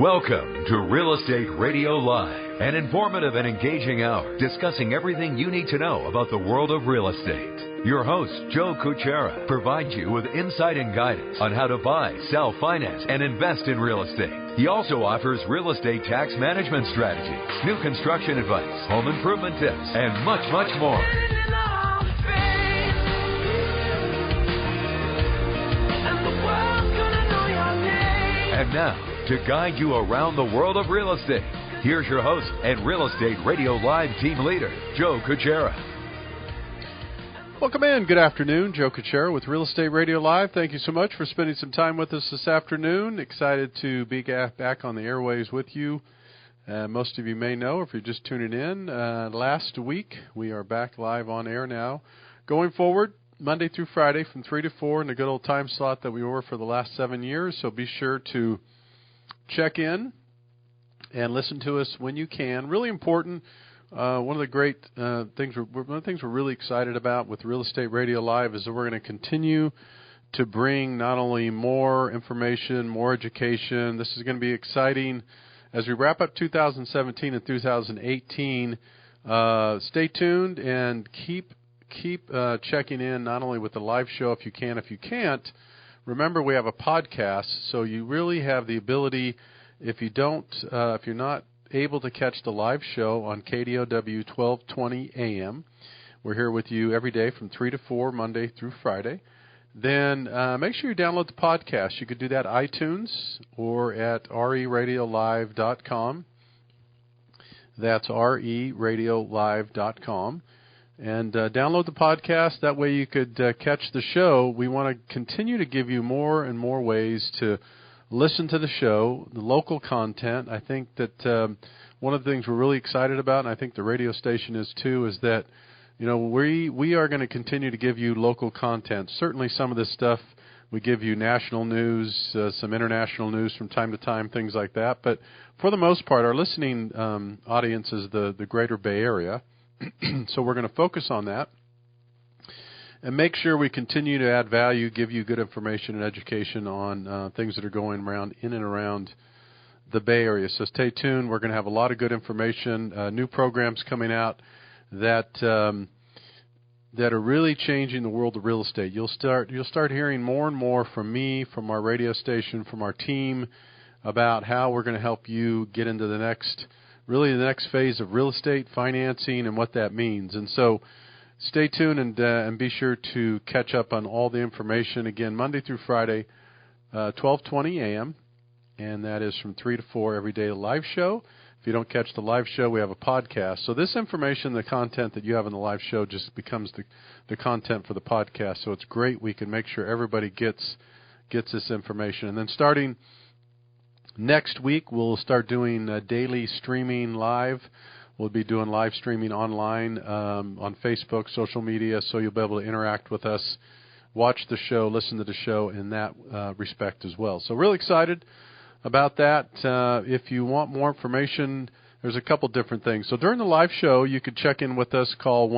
Welcome to Real Estate Radio Live, an informative and engaging hour discussing everything you need to know about the world of real estate. Your host, Joe Kuchera, provides you with insight and guidance on how to buy, sell, finance, and invest in real estate. He also offers real estate tax management strategies, new construction advice, home improvement tips, and much, much more. And now, to guide you around the world of real estate, here's your host and Real Estate Radio Live team leader, Joe Kuchera. Welcome in. Good afternoon. Joe Kuchera with Real Estate Radio Live. Thank you so much for spending some time with us this afternoon. Excited to be back on the airwaves with you. Most of you may know, if you're just tuning in, last week we are back live on air now. Going forward, Monday through Friday from 3 to 4 in the good old time slot that we were for the last 7 years. So be sure to check in and listen to us when you can. Really important. One of the great things we're really excited about with Real Estate Radio Live is that we're going to continue to bring not only more information, more education. This is going to be exciting as we wrap up 2017 and 2018. Stay tuned and keep checking in not only with the live show if you can. If you can't, remember we have a podcast, so you really have the ability. If you're not able to catch the live show on KDOW 1220 AM, we're here with you every day from 3 to 4, Monday through Friday. Then make sure you download the podcast. You could do that iTunes or at reradiolive.com. That's reradiolive.com. And download the podcast. That way you could catch the show. We want to continue to give you more and more ways to listen to the show, the local content. I think that one of the things we're really excited about, and I think the radio station is too, is that we are going to continue to give you local content. Certainly some of this stuff we give you national news, some international news from time to time, things like that. But for the most part, our listening audience is the greater Bay Area. So we're going to focus on that and make sure we continue to add value, give you good information and education on things that are going around in and around the Bay Area. So stay tuned. We're going to have a lot of good information, new programs coming out that are really changing the world of real estate. You'll start hearing more and more from me, from our radio station, from our team about how we're going to help you get into the next phase of real estate financing and what that means. And so stay tuned and be sure to catch up on all the information. Again, Monday through Friday, 12:20 a.m., and that is from 3 to 4 every day, a live show. If you don't catch the live show, we have a podcast. So this information, the content that you have in the live show, just becomes the content for the podcast. So it's great. We can make sure everybody gets this information. And then starting next week, we'll start doing daily streaming live. We'll be doing live streaming online on Facebook, social media, so you'll be able to interact with us, watch the show, listen to the show in that respect as well. So really excited about that. If you want more information, there's a couple different things. So during the live show, you could check in with us, call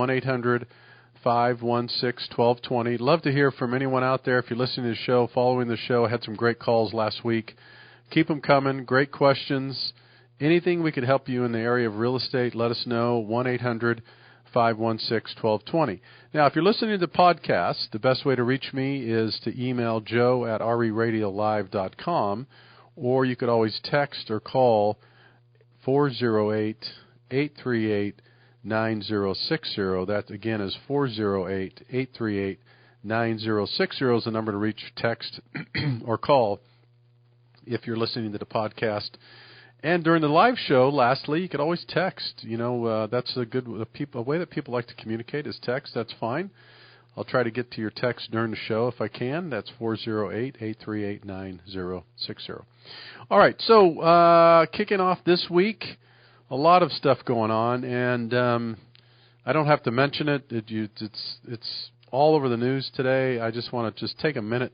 1-800-516-1220. Love to hear from anyone out there. If you're listening to the show, following the show, I had some great calls last week. Keep them coming. Great questions. Anything we could help you in the area of real estate, let us know. 1-800-516-1220. Now, if you're listening to the podcast, the best way to reach me is to email joe@reradiolive.com, or you could always text or call 408-838-9060. That, again, is 408-838-9060 is the number to reach, text, or call if you're listening to the podcast. And during the live show, lastly, you could always text. That's a way that people like to communicate is text. That's fine. I'll try to get to your text during the show if I can. That's 408-838-9060. All right, so kicking off this week, a lot of stuff going on, and I don't have to mention it. It's all over the news today. I just want to take a minute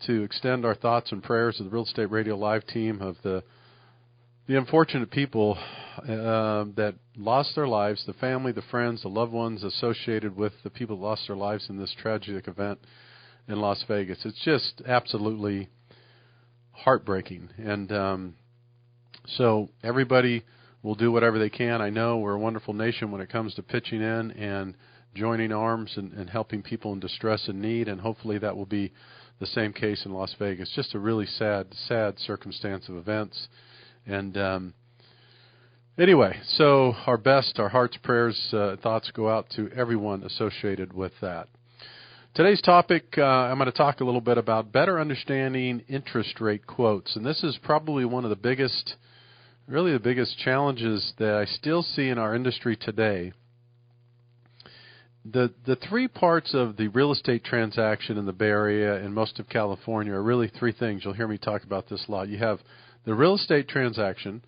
to extend our thoughts and prayers to the Real Estate Radio Live team of the unfortunate people that lost their lives, the family, the friends, the loved ones associated with the people that lost their lives in this tragic event in Las Vegas. It's just absolutely heartbreaking. And so everybody will do whatever they can. I know we're a wonderful nation when it comes to pitching in and joining arms and helping people in distress and need, and hopefully that will be the same case in Las Vegas. Just a really sad circumstance of events. And anyway, so our best, our hearts, prayers, thoughts go out to everyone associated with that. Today's topic, I'm going to talk a little bit about better understanding interest rate quotes. And this is probably one of the biggest, really the biggest challenges that I still see in our industry today. The three parts of the real estate transaction in the Bay Area and most of California are really three things. You'll hear me talk about this a lot. You have the real estate transaction,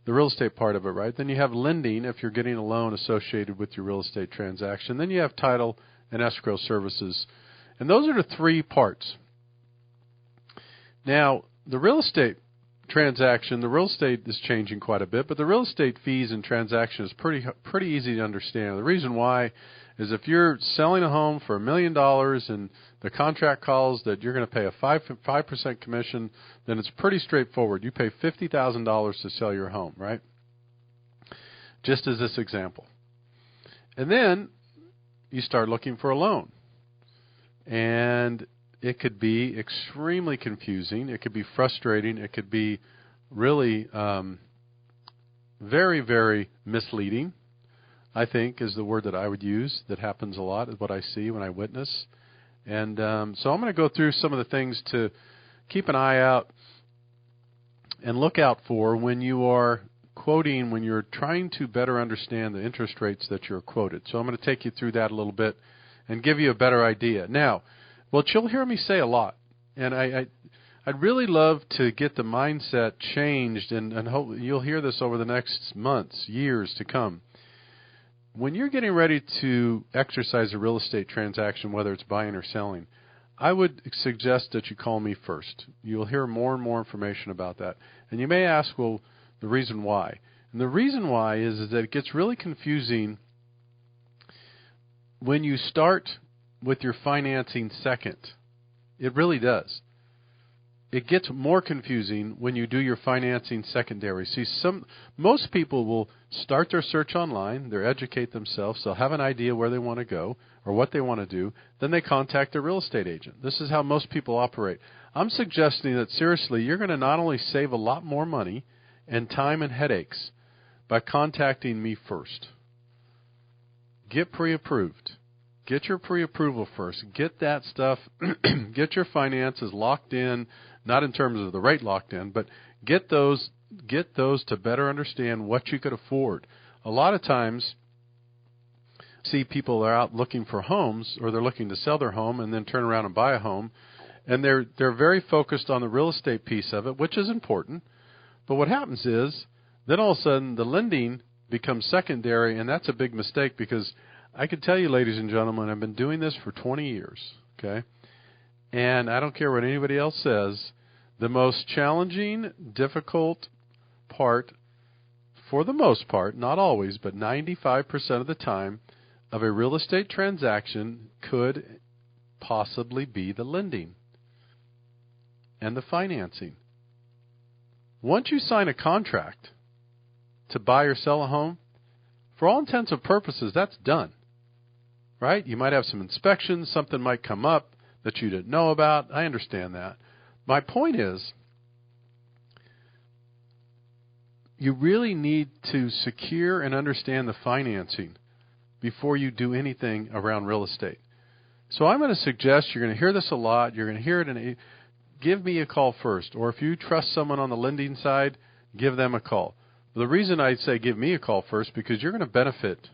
the real estate part of it, right? Then you have lending if you're getting a loan associated with your real estate transaction. Then you have title and escrow services. And those are the three parts. Now, the real estate transaction, the real estate is changing quite a bit, but the real estate fees and transaction is pretty easy to understand. The reason why is if you're selling a home for $1 million and the contract calls that you're going to pay a 5% commission, then it's pretty straightforward. You pay $50,000 to sell your home, right? Just as this example. And then you start looking for a loan. And it could be extremely confusing. It could be frustrating. It could be really very, very misleading, I think, is the word that I would use. That happens a lot, is what I see when I witness. And so I'm going to go through some of the things to keep an eye out and look out for when you are quoting, when you're trying to better understand the interest rates that you're quoted. So I'm going to take you through that a little bit and give you a better idea. Now, what you'll hear me say a lot, and I'd really love to get the mindset changed, and hope you'll hear this over the next months, years to come. When you're getting ready to exercise a real estate transaction, whether it's buying or selling, I would suggest that you call me first. You'll hear more and more information about that. And you may ask, well, the reason why. And the reason why is that it gets really confusing when you start with your financing second. It really does. It gets more confusing when you do your financing secondary. See, most people will start their search online, they'll educate themselves, they'll have an idea where they want to go or what they want to do, then they contact their real estate agent. This is how most people operate. I'm suggesting that, seriously, you're going to not only save a lot more money and time and headaches by contacting me first. Get pre-approved. Get your pre-approval first. Get that stuff, get your finances locked in, not in terms of the rate locked in, but get those to better understand what you could afford. A lot of times, see people are out looking for homes, or they're looking to sell their home and then turn around and buy a home, and they're very focused on the real estate piece of it, which is important. But what happens is, then all of a sudden the lending becomes secondary, and that's a big mistake, because I can tell you, ladies and gentlemen, I've been doing this for 20 years, okay? And I don't care what anybody else says, the most challenging, difficult part, for the most part, not always, but 95% of the time, of a real estate transaction could possibly be the lending and the financing. Once you sign a contract to buy or sell a home, for all intents and purposes, that's done, right? You might have some inspections, something might come up that you didn't know about. I understand that. My point is, you really need to secure and understand the financing before you do anything around real estate. So I'm going to suggest, you're going to hear this a lot, you're going to hear it, give me a call first. Or if you trust someone on the lending side, give them a call. The reason I say give me a call first, because you're going to benefit.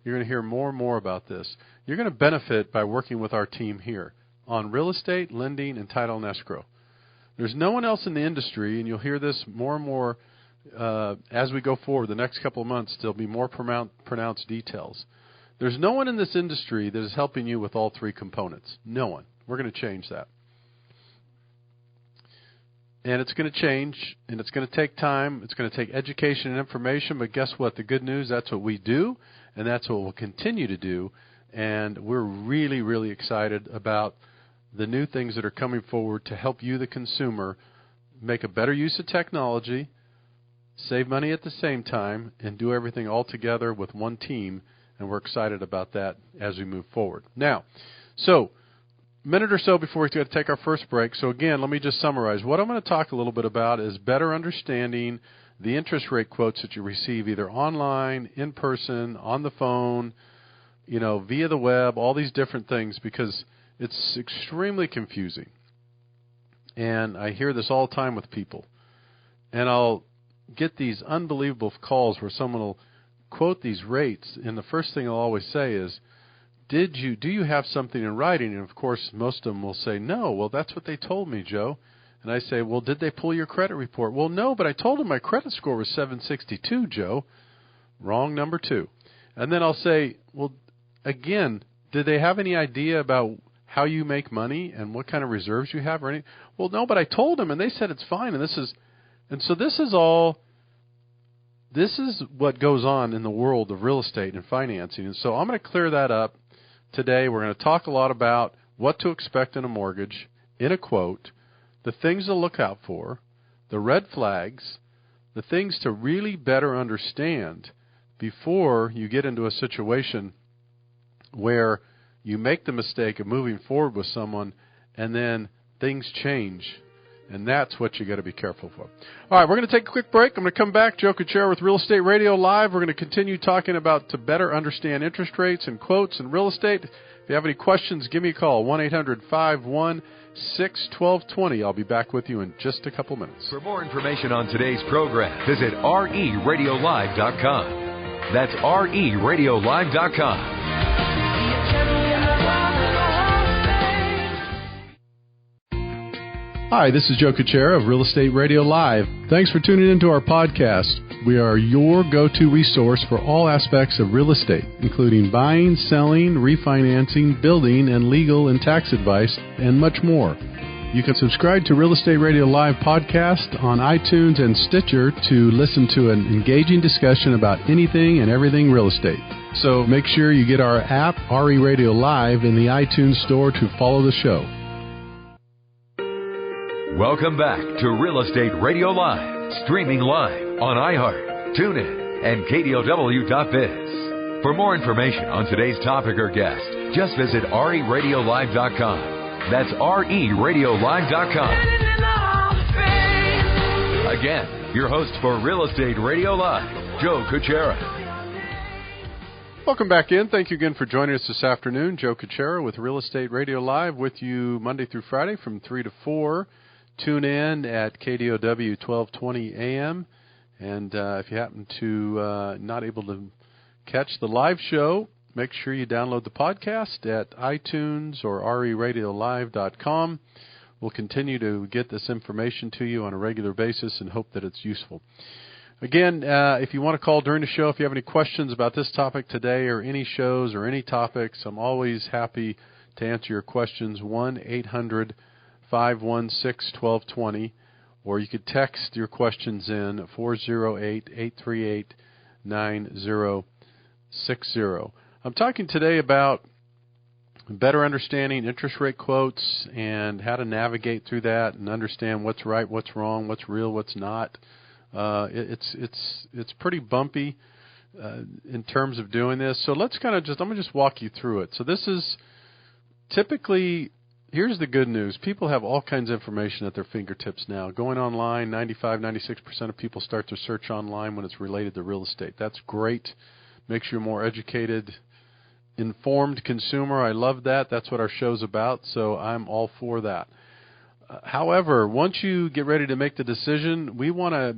You're going to hear more and more about this. You're going to benefit by working with our team here on real estate, lending, and title and escrow. There's no one else in the industry, and you'll hear this more and more as we go forward. The next couple of months, there'll be more pronounced details. There's no one in this industry that is helping you with all three components. No one. We're going to change that. And it's going to change, and it's going to take time. It's going to take education and information, but guess what? The good news, that's what we do, and that's what we'll continue to do. And we're really, really excited about the new things that are coming forward to help you, the consumer, make a better use of technology, save money at the same time, and do everything all together with one team, and we're excited about that as we move forward. Now, so a minute or so before we got to take our first break. So again, let me just summarize. What I'm going to talk a little bit about is better understanding the interest rate quotes that you receive either online, in person, on the phone, via the web, all these different things, because it's extremely confusing. And I hear this all the time with people. And I'll get these unbelievable calls where someone will quote these rates, and the first thing I'll always say is, do you have something in writing? And of course, most of them will say, no. Well, that's what they told me, Joe. And I say, well, did they pull your credit report? Well, no, but I told them my credit score was 762, Joe. Wrong, number 2. And then I'll say, well, again, did they have any idea about how you make money and what kind of reserves you have or anything? Well, no, but I told them, and they said it's fine. And so this is what goes on in the world of real estate and financing. And so I'm going to clear that up today. We're going to talk a lot about what to expect in a mortgage, in a quote, the things to look out for, the red flags, the things to really better understand before you get into a situation where you make the mistake of moving forward with someone and then things change. And that's what you got to be careful for. All right, we're going to take a quick break. I'm going to come back. Joe Kuchera with Real Estate Radio Live. We're going to continue talking about to better understand interest rates and quotes in real estate. If you have any questions, give me a call, 1-800-516-1220. I'll be back with you in just a couple minutes. For more information on today's program, visit reradiolive.com. That's reradiolive.com. Hi, this is Joe Kuchera of Real Estate Radio Live. Thanks for tuning into our podcast. We are your go-to resource for all aspects of real estate, including buying, selling, refinancing, building, and legal and tax advice, and much more. You can subscribe to Real Estate Radio Live podcast on iTunes and Stitcher to listen to an engaging discussion about anything and everything real estate. So make sure you get our app, RE Radio Live, in the iTunes store to follow the show. Welcome back to Real Estate Radio Live, streaming live on iHeart, TuneIn, and KDOW.biz. For more information on today's topic or guest, just visit reradiolive.com. That's reradiolive.com. Again, your host for Real Estate Radio Live, Joe Kuchera. Welcome back in. Thank you again for joining us this afternoon. Joe Kuchera with Real Estate Radio Live with you Monday through Friday from 3 to 4. Tune in at KDOW 1220 AM. And if you happen to not able to catch the live show, make sure you download the podcast at iTunes or reradiolive.com. We'll continue to get this information to you on a regular basis and hope that it's useful. Again, if you want to call during the show, if you have any questions about this topic today or any shows or any topics, I'm always happy to answer your questions, 1-800-516-1220, or you could text your questions in 408-838-9060. I'm talking today about better understanding interest rate quotes and how to navigate through that and understand what's right, what's wrong, what's real, what's not. It's pretty bumpy in terms of doing this. So let's I'm going to just walk you through it. So this is typically, here's the good news. People have all kinds of information at their fingertips now. Going online, 96% of people start to search online when it's related to real estate. That's great. Makes you a more educated, informed consumer. I love that. That's what our show's about, so I'm all for that. However, once you get ready to make the decision, we want to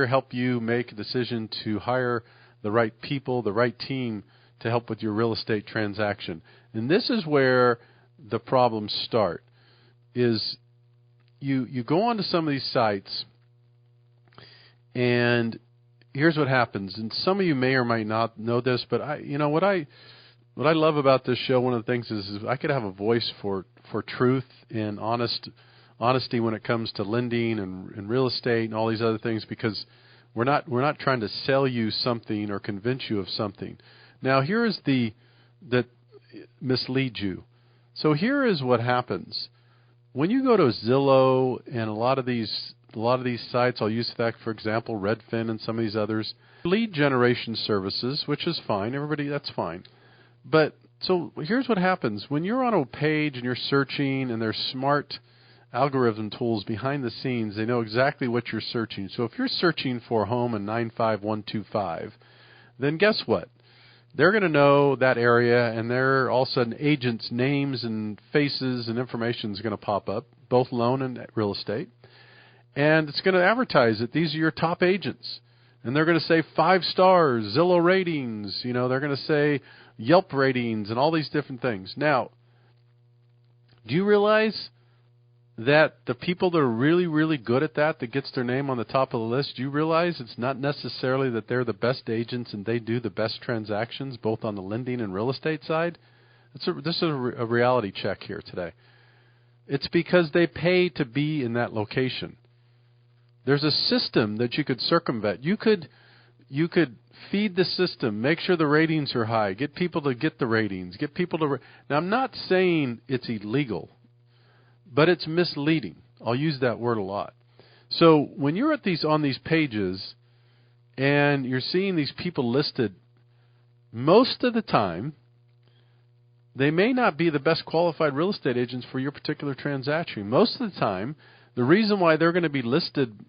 help you make a decision to hire the right people, the right team to help with your real estate transaction. And this is where the problems start, is you go onto some of these sites, and here's what happens. And some of you may or might not know this, but what I love about this show, one of the things is I could have a voice for truth and honesty when it comes to lending and real estate and all these other things, because we're not trying to sell you something or convince you of something. Now here is that misleads you. So here is what happens. When you go to Zillow and a lot of these a lot of these sites, I'll use that, for example, Redfin and some of these others, lead generation services, which is fine. Everybody, that's fine. But so here's what happens. When you're on a page and you're searching, and there's smart algorithm tools behind the scenes, they know exactly what you're searching. So if you're searching for home in 95125, then guess what? They're going to know that area, and they're all of a sudden agents' names and faces and information is going to pop up, both loan and real estate. And it's going to advertise that these are your top agents. And they're going to say 5 stars, Zillow ratings, they're going to say Yelp ratings and all these different things. Now, do you realize that the people that are really, really good at that gets their name on the top of the list, do you realize it's not necessarily that they're the best agents and they do the best transactions, both on the lending and real estate side? This is a reality check here today. It's because they pay to be in that location. There's a system that you could circumvent. You could feed the system, make sure the ratings are high, get people to get the ratings, get people to... Now, I'm not saying it's illegal, but it's misleading. I'll use that word a lot. So when you're on these pages and you're seeing these people listed, most of the time, they may not be the best qualified real estate agents for your particular transaction. Most of the time, the reason why they're going to be listed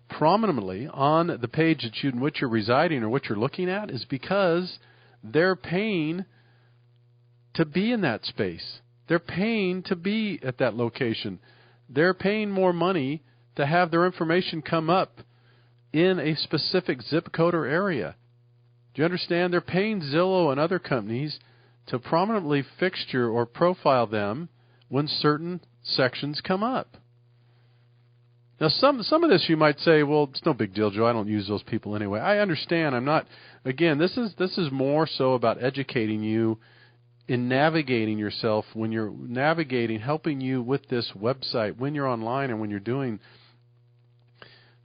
prominently on the page in which you're residing or what you're looking at is because they're paying to be in that space. They're paying to be at that location. They're paying more money to have their information come up in a specific zip code or area. Do you understand? They're paying Zillow and other companies to prominently fixture or profile them when certain sections come up. Now, some of this you might say, well, it's no big deal, Joe. I don't use those people anyway. I understand. I'm not. Again, this is more so about educating you in navigating yourself when you're navigating, helping you with this website when you're online and when you're doing.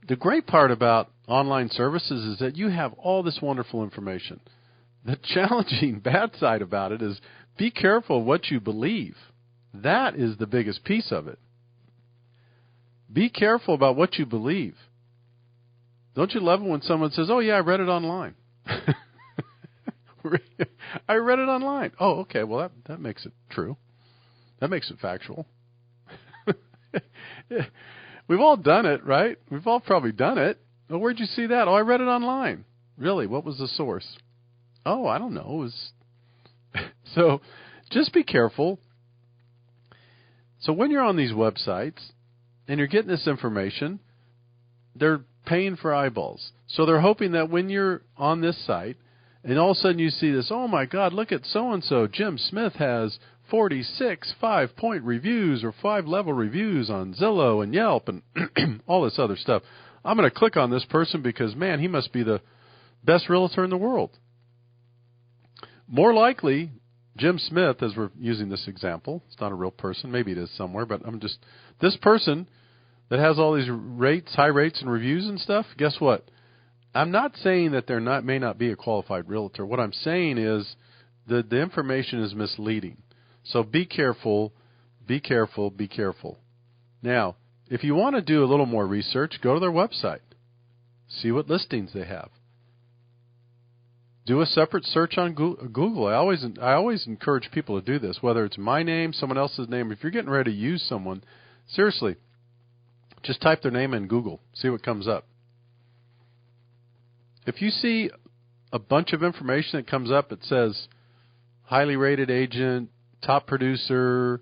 The great part about online services is that you have all this wonderful information. The challenging bad side about it is be careful what you believe. That is the biggest piece of it. Be careful about what you believe. Don't you love it when someone says, oh, yeah, I read it online. I read it online. Oh, okay, well, that makes it true. That makes it factual. We've all done it, right? We've all probably done it. Oh, where'd you see that? Oh, I read it online. Really? What was the source? Oh, I don't know. It was... So just be careful. So when you're on these websites and you're getting this information, they're paying for eyeballs. So they're hoping that when you're on this site and all of a sudden you see this, oh, my God, look at so-and-so. Jim Smith has 46 5-point reviews or 5-level reviews on Zillow and Yelp and all this other stuff. I'm going to click on this person because, man, he must be the best realtor in the world. More likely, Jim Smith, as we're using this example, it's not a real person, maybe it is somewhere, but this person that has all these rates, high rates and reviews and stuff, guess what? I'm not saying that may not be a qualified realtor. What I'm saying is that the information is misleading. So be careful, be careful, be careful. Now, if you want to do a little more research, go to their website. See what listings they have. Do a separate search on Google. I always encourage people to do this, whether it's my name, someone else's name. If you're getting ready to use someone, seriously, just type their name in Google. See what comes up. If you see a bunch of information that comes up that says highly rated agent, top producer,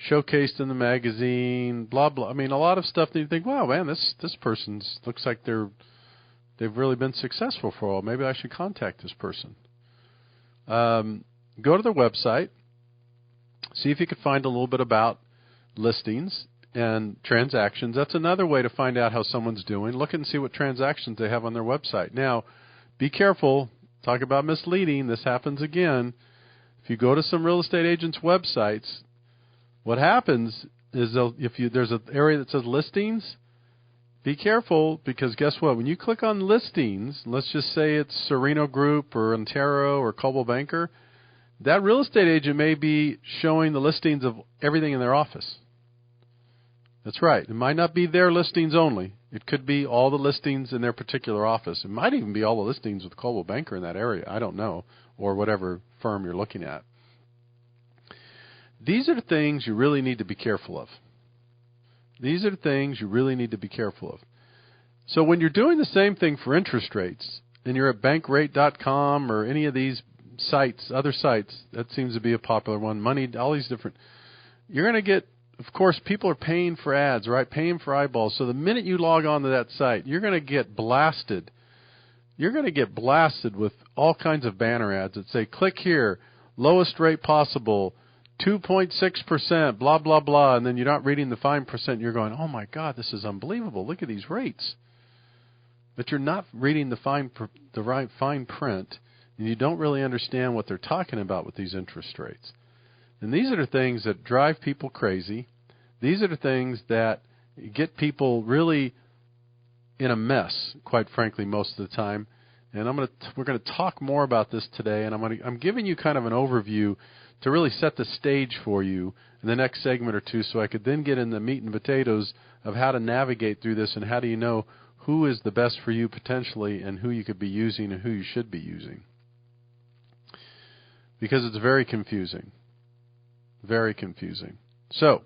showcased in the magazine, blah, blah. I mean, a lot of stuff that you think, wow, man, this person looks like they've really been successful for a while. Maybe I should contact this person. Go to their website. See if you can find a little bit about listings and transactions. That's another way to find out how someone's doing. Look and see what transactions they have on their website. Now, be careful. Talk about misleading. This happens again. If you go to some real estate agents' websites, what happens is there's an area that says listings, be careful because guess what? When you click on listings, let's just say it's Sereno Group or Ontario or Coldwell Banker, that real estate agent may be showing the listings of everything in their office. That's right. It might not be their listings only. It could be all the listings in their particular office. It might even be all the listings with Coldwell Banker in that area. I don't know, or whatever firm you're looking at. These are the things you really need to be careful of. These are the things you really need to be careful of. So when you're doing the same thing for interest rates, and you're at bankrate.com or any of these sites, other sites, that seems to be a popular one, Money, all these different, you're going to get, of course, people are paying for ads, right? Paying for eyeballs. So the minute you log on to that site, you're going to get blasted. You're going to get blasted with all kinds of banner ads that say, click here, lowest rate possible, 2.6%, blah, blah, blah. And then you're not reading the fine percent. You're going, oh, my God, this is unbelievable. Look at these rates. But you're not reading the right fine print, and you don't really understand what they're talking about with these interest rates. And these are the things that drive people crazy. These are the things that get people really in a mess, quite frankly, most of the time. And we're going to talk more about this today, and I'm giving you kind of an overview to really set the stage for you in the next segment or two, so I could then get in the meat and potatoes of how to navigate through this and how do you know who is the best for you potentially and who you could be using and who you should be using. Because it's very confusing. Very confusing. So,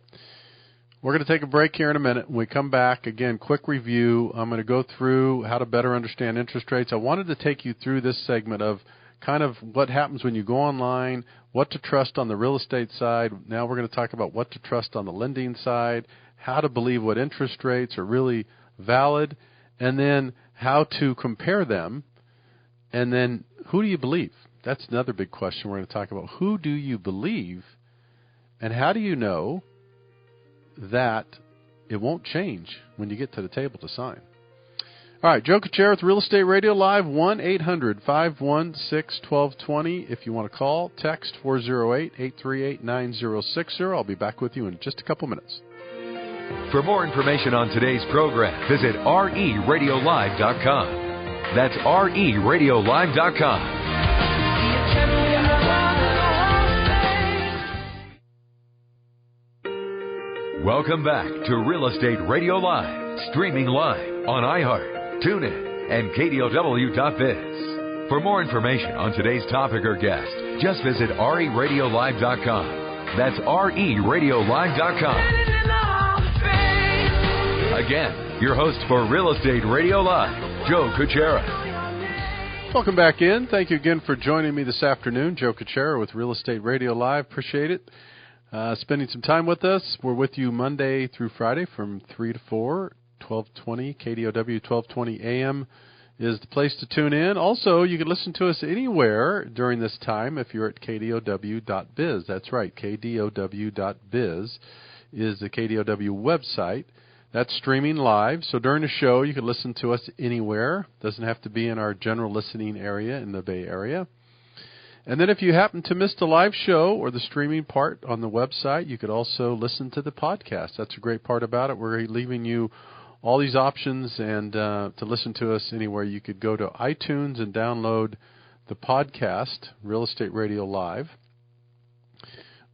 we're going to take a break here in a minute. When we come back, again, quick review. I'm going to go through how to better understand interest rates. I wanted to take you through this segment of kind of what happens when you go online, what to trust on the real estate side. Now we're going to talk about what to trust on the lending side, how to believe what interest rates are really valid, and then how to compare them, and then who do you believe? That's another big question we're going to talk about. Who do you believe, and how do you know that it won't change when you get to the table to sign? All right, Joe Kuchera with Real Estate Radio Live, 1-800-516-1220. If you want to call, text 408-838-9060. I'll be back with you in just a couple minutes. For more information on today's program, visit RERadiolive.com. That's RERadiolive.com. Welcome back to Real Estate Radio Live, streaming live on iHeart, TuneIn, and KDOW.biz. For more information on today's topic or guest, just visit RERadiolive.com. That's RERadiolive.com. Again, your host for Real Estate Radio Live, Joe Kuchera. Welcome back in. Thank you again for joining me this afternoon. Joe Kuchera with Real Estate Radio Live. Appreciate it. Spending some time with us. We're with you Monday through Friday from 3 to 4, 1220, KDOW 1220 AM is the place to tune in. Also, you can listen to us anywhere during this time if you're at KDOW.biz. That's right, KDOW.biz is the KDOW website. That's streaming live. So during the show, you can listen to us anywhere. Doesn't have to be in our general listening area in the Bay Area. And then if you happen to miss the live show or the streaming part on the website, you could also listen to the podcast. That's a great part about it. We're leaving you all these options and to listen to us anywhere. You could go to iTunes and download the podcast, Real Estate Radio Live,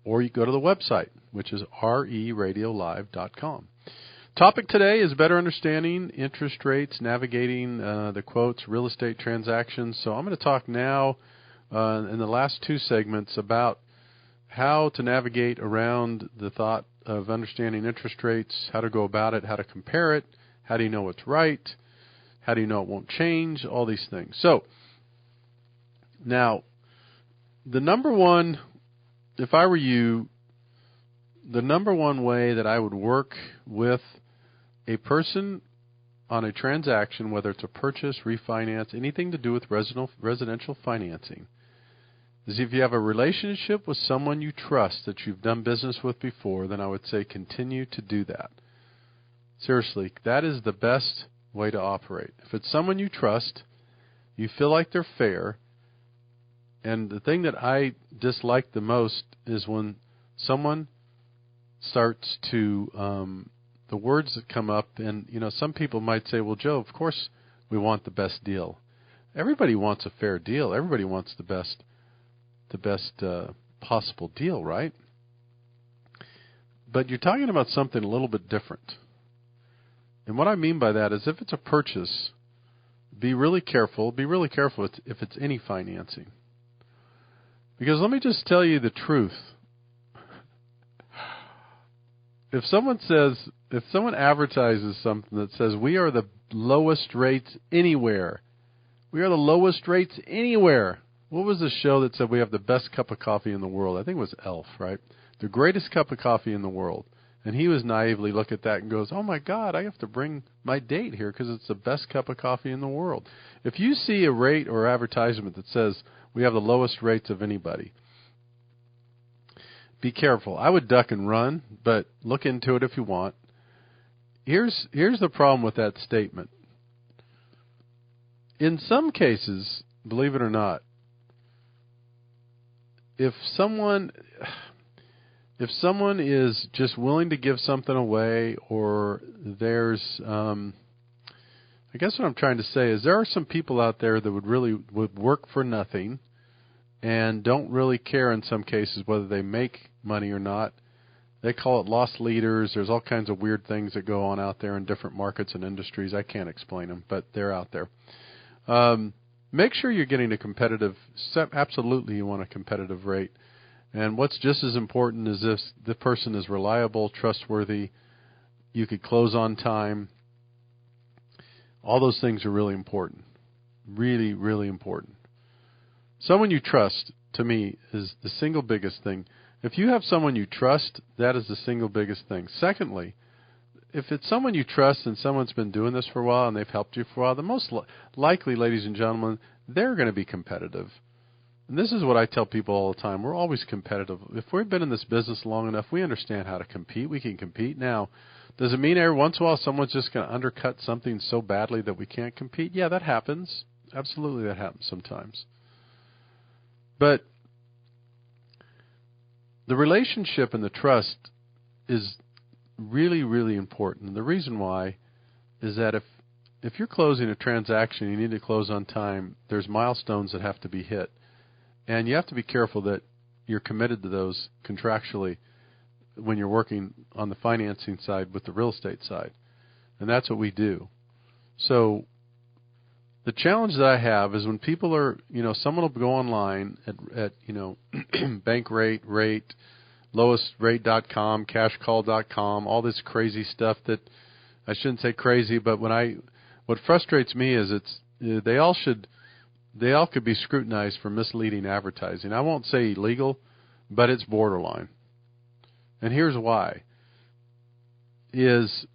or you go to the website, which is RERadiolive.com. Topic today is better understanding interest rates, navigating the quotes, real estate transactions. So I'm going to talk now in the last two segments about how to navigate around the thought of understanding interest rates, how to go about it, how to compare it, how do you know what's right, how do you know it won't change, all these things. So now, the number one, if I were you, the number one way that I would work with a person on a transaction, whether it's a purchase, refinance, anything to do with residential financing, is if you have a relationship with someone you trust that you've done business with before, then I would say continue to do that. Seriously, that is the best way to operate. If it's someone you trust, you feel like they're fair, and the thing that I dislike the most is when someone starts to, the words that come up, and some people might say, well, Joe, of course we want the best deal. Everybody wants a fair deal. Everybody wants the best possible deal, right? But you're talking about something a little bit different. And what I mean by that is if it's a purchase, be really careful. Be really careful if it's any financing. Because let me just tell you the truth. If someone advertises something that says we are the lowest rates anywhere, we are the lowest rates anywhere. What was the show that said we have the best cup of coffee in the world? I think it was Elf, right? The greatest cup of coffee in the world. And he was naively look at that and goes, oh, my God, I have to bring my date here because it's the best cup of coffee in the world. If you see a rate or advertisement that says we have the lowest rates of anybody, be careful. I would duck and run, but look into it if you want. Here's the problem with that statement. In some cases, believe it or not, if someone is just willing to give something away, or there's, I guess what I'm trying to say is there are some people out there that would work for nothing and don't really care in some cases whether they make money or not. They call it lost leaders. There's all kinds of weird things that go on out there in different markets and industries. I can't explain them, but they're out there. Make sure you're getting a competitive, absolutely you want a competitive rate. And what's just as important is if the person is reliable, trustworthy, you could close on time. All those things are really important. Really, really important. Someone you trust, to me, is the single biggest thing. If you have someone you trust, that is the single biggest thing. Secondly, if it's someone you trust and someone's been doing this for a while and they've helped you for a while, the most likely, ladies and gentlemen, they're going to be competitive. And this is what I tell people all the time. We're always competitive. If we've been in this business long enough, we understand how to compete. We can compete. Now, does it mean every once in a while someone's just going to undercut something so badly that we can't compete? Yeah, that happens. Absolutely, that happens sometimes. But the relationship and the trust is really, really important. And the reason why is that if you're closing a transaction, you need to close on time, there's milestones that have to be hit. And you have to be careful that you're committed to those contractually when you're working on the financing side with the real estate side. And that's what we do. So the challenge that I have is when people are, someone will go online at bank rate, lowestrate.com, cashcall.com, all this crazy stuff that I shouldn't say crazy, but what frustrates me is they all could be scrutinized for misleading advertising. I won't say illegal, but it's borderline. And here's why. Is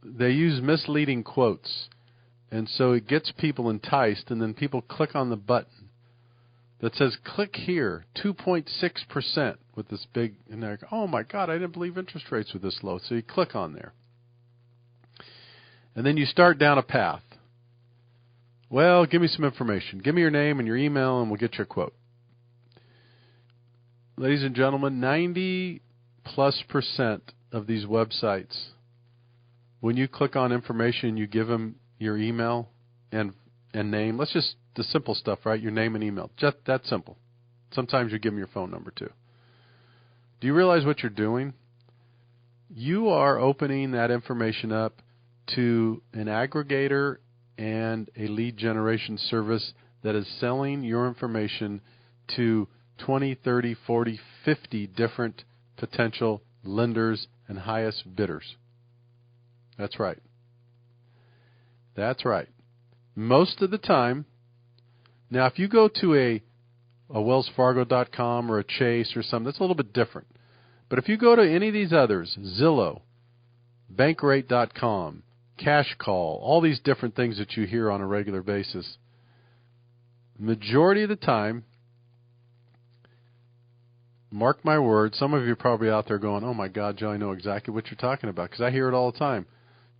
they use misleading quotes. And so it gets people enticed, and then people click on the button that says, click here, 2.6% with this big, and they're like, oh my God, I didn't believe interest rates were this low. So you click on there. And then you start down a path. Well, give me some information. Give me your name and your email, and we'll get your quote. Ladies and gentlemen, 90+% of these websites, when you click on information, you give them your email and name. Let's just, the simple stuff, right? Your name and email. Just that simple. Sometimes you give them your phone number too. Do you realize what you're doing? You are opening that information up to an aggregator and a lead generation service that is selling your information to 20, 30, 40, 50 different potential lenders and highest bidders. That's right. That's right. Most of the time, now if you go to a wellsfargo.com or a Chase or something, that's a little bit different. But if you go to any of these others, Zillow, bankrate.com, Cash Call, all these different things that you hear on a regular basis, majority of the time, mark my words, some of you are probably out there going, oh my God, Joe, I know exactly what you're talking about, because I hear it all the time.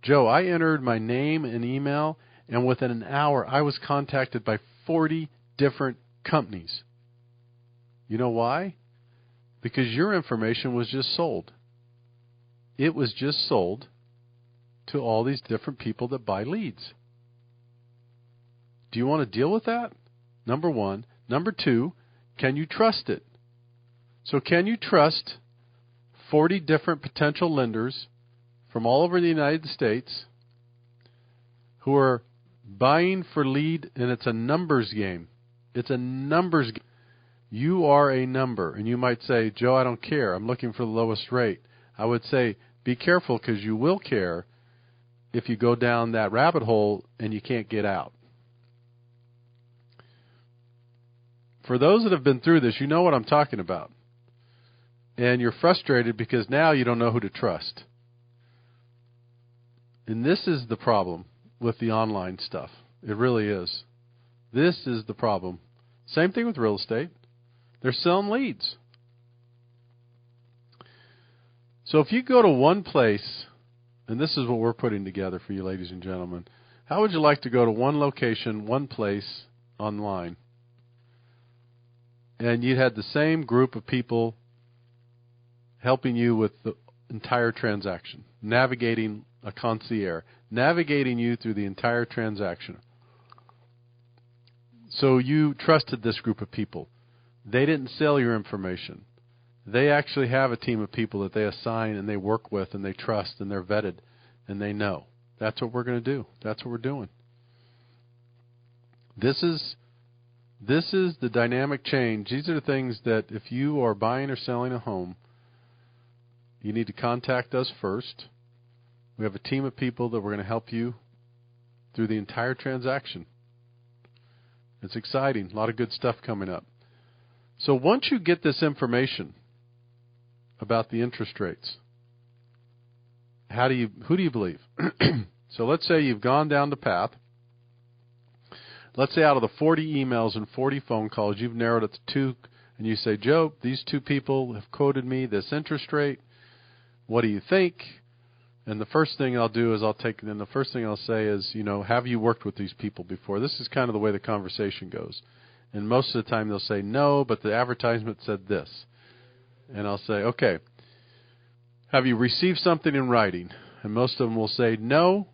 Joe, I entered my name and email, and within an hour, I was contacted by 40 different companies. You know why? Because your information was just sold. It was just sold to all these different people that buy leads. Do you want to deal with that? Number one. Number two, can you trust it? So can you trust 40 different potential lenders from all over the United States who are buying for lead, and it's a numbers game. It's a numbers game. You are a number, and you might say, Joe, I don't care. I'm looking for the lowest rate. I would say, be careful, because you will care if you go down that rabbit hole and you can't get out. For those that have been through this, you know what I'm talking about. And you're frustrated because now you don't know who to trust. And this is the problem with the online stuff. It really is. This is the problem. Same thing with real estate. They're selling leads. So if you go to one place, and this is what we're putting together for you, ladies and gentlemen, how would you like to go to one location, one place online, and you had the same group of people helping you with the entire transaction, navigating a concierge, navigating you through the entire transaction. So you trusted this group of people. They didn't sell your information. They actually have a team of people that they assign and they work with and they trust and they're vetted and they know. That's what we're going to do. That's what we're doing. This is the dynamic change. These are the things that if you are buying or selling a home, you need to contact us first. We have a team of people that we're going to help you through the entire transaction. It's exciting. A lot of good stuff coming up. So once you get this information about the interest rates, who do you believe? So let's say you've gone down the path. Let's say out of the 40 emails and 40 phone calls, you've narrowed it to 2, and you say, Joe, these 2 people have quoted me this interest rate. What do you think? And the first thing I'll do is the first thing I'll say is, have you worked with these people before? This is kind of the way the conversation goes. And most of the time they'll say, no, but the advertisement said this. And I'll say, okay, have you received something in writing? And most of them will say, no,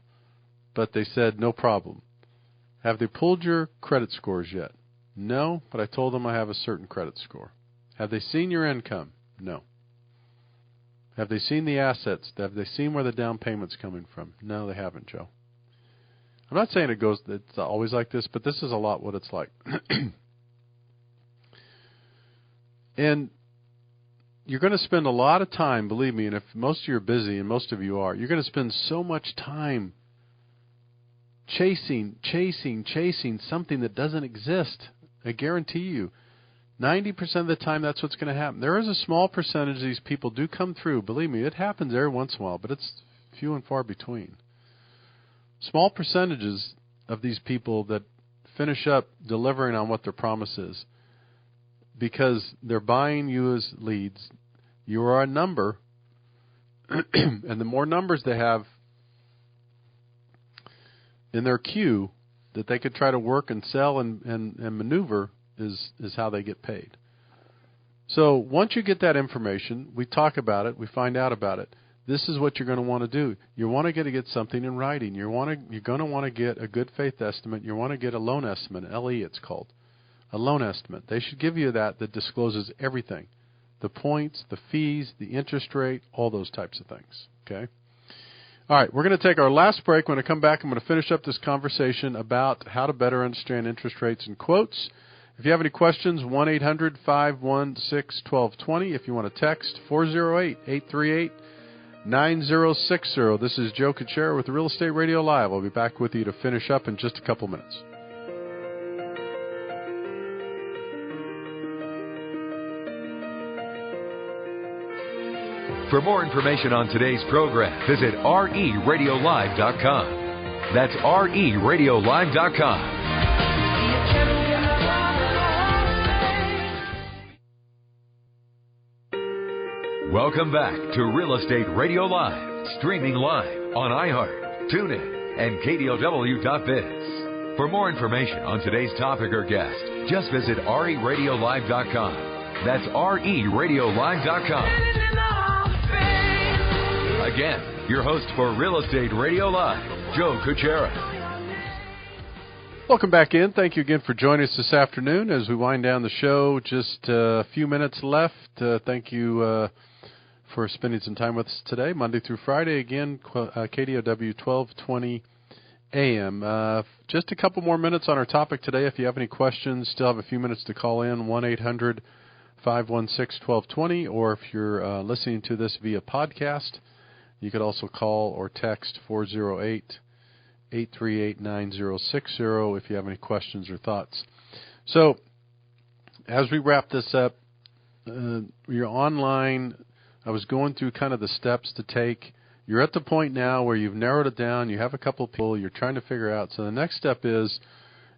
but they said, no problem. Have they pulled your credit scores yet? No, but I told them I have a certain credit score. Have they seen your income? No. Have they seen the assets? Have they seen where the down payment's coming from? No, they haven't, Joe. I'm not saying it's always like this, but this is a lot what it's like. And you're going to spend a lot of time, believe me, and if most of you are busy, and most of you are, you're going to spend so much time chasing something that doesn't exist. I guarantee you, 90% of the time that's what's going to happen. There is a small percentage of these people do come through. Believe me, it happens every once in a while, but it's few and far between. Small percentages of these people that finish up delivering on what their promise is because they're buying you as leads. You are a number, and the more numbers they have in their queue that they could try to work and sell and maneuver is how they get paid. So once you get that information, we talk about it, we find out about it. This is what you're going to want to do. You want to get something in writing. You're going to want to get a good faith estimate. You want to get a loan estimate, LE it's called, a loan estimate. They should give you that discloses everything, the points, the fees, the interest rate, all those types of things. Okay. All right, we're going to take our last break. When I come back, I'm going to finish up this conversation about how to better understand interest rates and quotes. If you have any questions, 1-800-516-1220. If you want to text, 408-838-9060. This is Joe Kuchera with Real Estate Radio Live. I'll be back with you to finish up in just a couple minutes. For more information on today's program, visit RERadiolive.com. That's RERadiolive.com. Welcome back to Real Estate Radio Live, streaming live on iHeart, TuneIn, and KDOW.biz. For more information on today's topic or guest, just visit RERadiolive.com. That's RERadiolive.com. Again, your host for Real Estate Radio Live, Joe Kuchera. Welcome back in. Thank you again for joining us this afternoon as we wind down the show. Just a few minutes left. Thank you for spending some time with us today, Monday through Friday. Again, KDOW 1220 AM. Just a couple more minutes on our topic today. If you have any questions, still have a few minutes to call in, 1-800-516-1220, or if you're listening to this via podcast, you could also call or text 408-838-9060 if you have any questions or thoughts. So, as we wrap this up, you're online. I was going through kind of the steps to take. You're at the point now where you've narrowed it down. You have a couple of people you're trying to figure out. So the next step is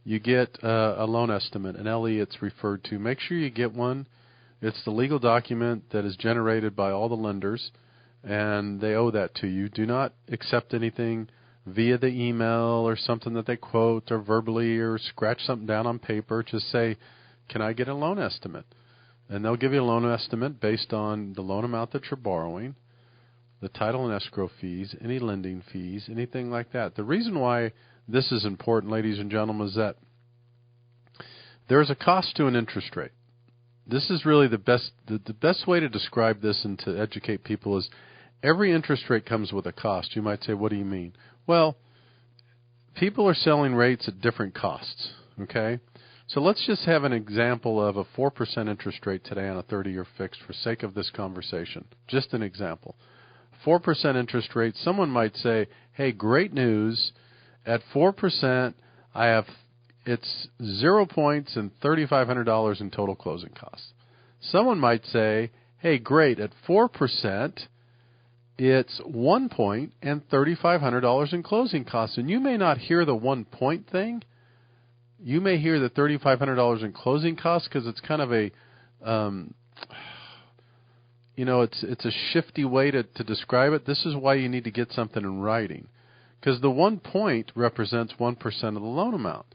you get a loan estimate, an LE it's referred to. Make sure you get one. It's the legal document that is generated by all the lenders, and they owe that to you. Do not accept anything via the email or something that they quote or verbally or scratch something down on paper. Just say, can I get a loan estimate? And they'll give you a loan estimate based on the loan amount that you're borrowing, the title and escrow fees, any lending fees, anything like that. The reason why this is important, ladies and gentlemen, is that there's a cost to an interest rate. This is really the best way to describe this and to educate people is every interest rate comes with a cost. You might say, what do you mean? Well, people are selling rates at different costs, okay? So let's just have an example of a 4% interest rate today on a 30-year fixed for sake of this conversation. Just an example. 4% interest rate, someone might say, hey, great news. At 4%, it's 0 points and $3,500 in total closing costs. Someone might say, hey, great, at 4%, it's 1 point and $3,500 in closing costs. And you may not hear the 1 point thing. You may hear the $3,500 in closing costs because it's kind of a, it's a shifty way to describe it. This is why you need to get something in writing, because the 1 point represents 1% of the loan amount.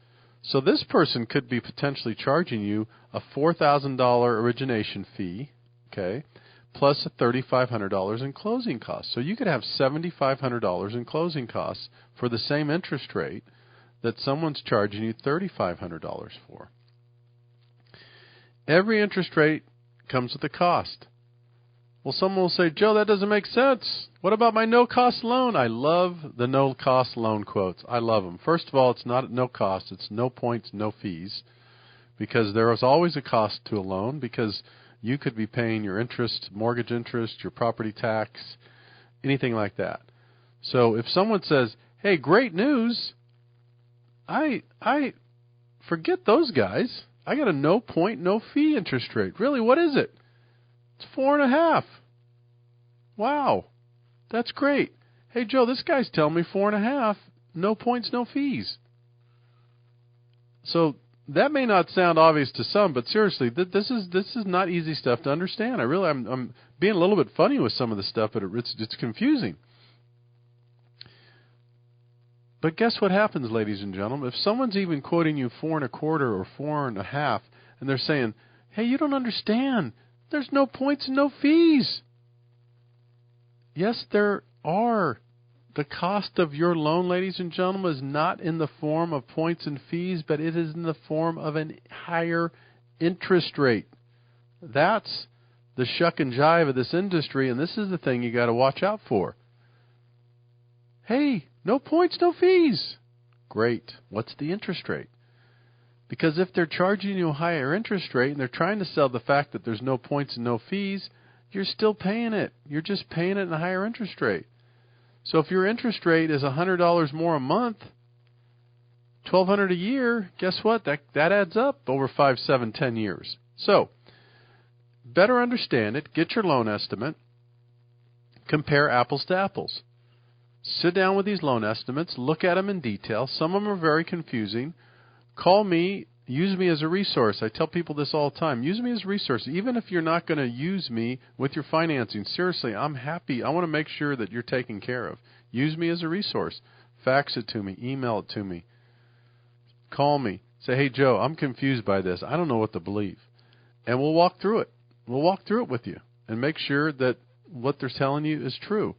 So this person could be potentially charging you a $4,000 origination fee, okay, plus $3,500 in closing costs. So you could have $7,500 in closing costs for the same interest rate that someone's charging you $3,500 for. Every interest rate comes with a cost. Well, someone will say, Joe, that doesn't make sense. What about my no-cost loan? I love the no-cost loan quotes. I love them. First of all, it's not at no cost. It's no points, no fees, because there is always a cost to a loan, because you could be paying your interest, mortgage interest, your property tax, anything like that. So if someone says, hey, great news, I forget those guys. I got a no point, no fee interest rate. Really, what is it? It's 4.5. Wow, that's great. Hey, Joe, this guy's telling me 4.5, no points, no fees. So that may not sound obvious to some, but seriously, this is not easy stuff to understand. I'm being a little bit funny with some of the stuff, but it's confusing. But guess what happens, ladies and gentlemen? If someone's even quoting you 4.25 or 4.5, and they're saying, hey, you don't understand. There's no points and no fees. Yes, there are. The cost of your loan, ladies and gentlemen, is not in the form of points and fees, but it is in the form of a higher interest rate. That's the shuck and jive of this industry, and this is the thing you got to watch out for. Hey, no points, no fees. Great. What's the interest rate? Because if they're charging you a higher interest rate and they're trying to sell the fact that there's no points and no fees, you're still paying it. You're just paying it in a higher interest rate. So if your interest rate is $100 more a month, $1,200 a year, guess what? That adds up over 5, 7, 10 years. So better understand it. Get your loan estimate. Compare apples to apples. Sit down with these loan estimates. Look at them in detail. Some of them are very confusing. Call me. Use me as a resource. I tell people this all the time. Use me as a resource. Even if you're not going to use me with your financing, seriously, I'm happy. I want to make sure that you're taken care of. Use me as a resource. Fax it to me. Email it to me. Call me. Say, hey, Joe, I'm confused by this. I don't know what to believe. And we'll walk through it. We'll walk through it with you and make sure that what they're telling you is true.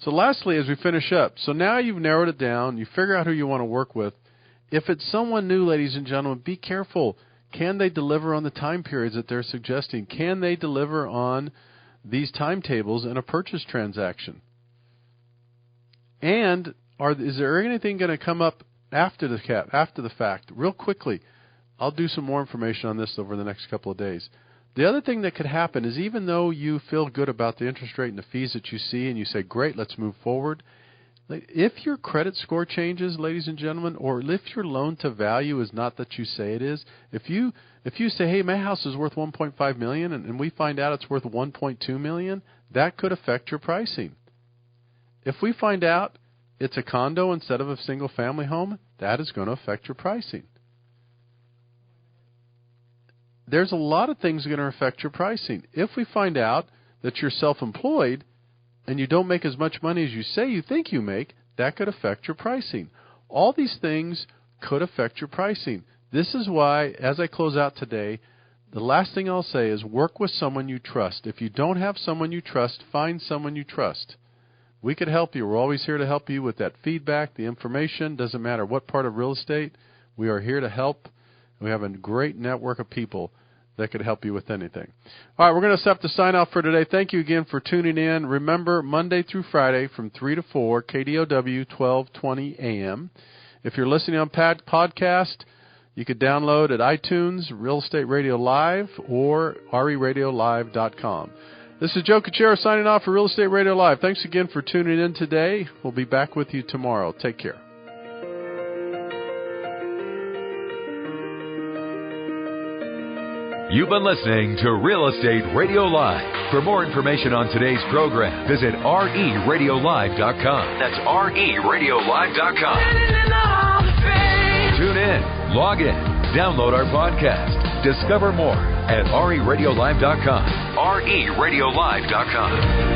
So lastly, as we finish up, so now you've narrowed it down. You figure out who you want to work with. If it's someone new, ladies and gentlemen, be careful. Can they deliver on the time periods that they're suggesting? Can they deliver on these timetables in a purchase transaction? And is there anything going to come up after the fact? Real quickly, I'll do some more information on this over the next couple of days. The other thing that could happen is even though you feel good about the interest rate and the fees that you see and you say, great, let's move forward, if your credit score changes, ladies and gentlemen, or if your loan to value is not that you say it is, if you say, hey, my house is worth $1.5 million and we find out it's worth $1.2 million, that could affect your pricing. If we find out it's a condo instead of a single-family home, that is going to affect your pricing. There's a lot of things that are going to affect your pricing. If we find out that you're self-employed and you don't make as much money as you say you think you make, that could affect your pricing. All these things could affect your pricing. This is why, as I close out today, the last thing I'll say is work with someone you trust. If you don't have someone you trust, find someone you trust. We could help you. We're always here to help you with that feedback, the information. Doesn't matter what part of real estate. We are here to help. We have a great network of people that could help you with anything. All right, we're going to have to sign off for today. Thank you again for tuning in. Remember, Monday through Friday from 3 to 4, KDOW 1220 AM. If you're listening on podcast, you could download at iTunes, Real Estate Radio Live, or RERadiolive.com. This is Joe Kuchera signing off for Real Estate Radio Live. Thanks again for tuning in today. We'll be back with you tomorrow. Take care. You've been listening to Real Estate Radio Live. For more information on today's program, visit RERadiolive.com. That's RERadiolive.com. Tune in, log in, download our podcast. Discover more at RERadiolive.com. RERadiolive.com.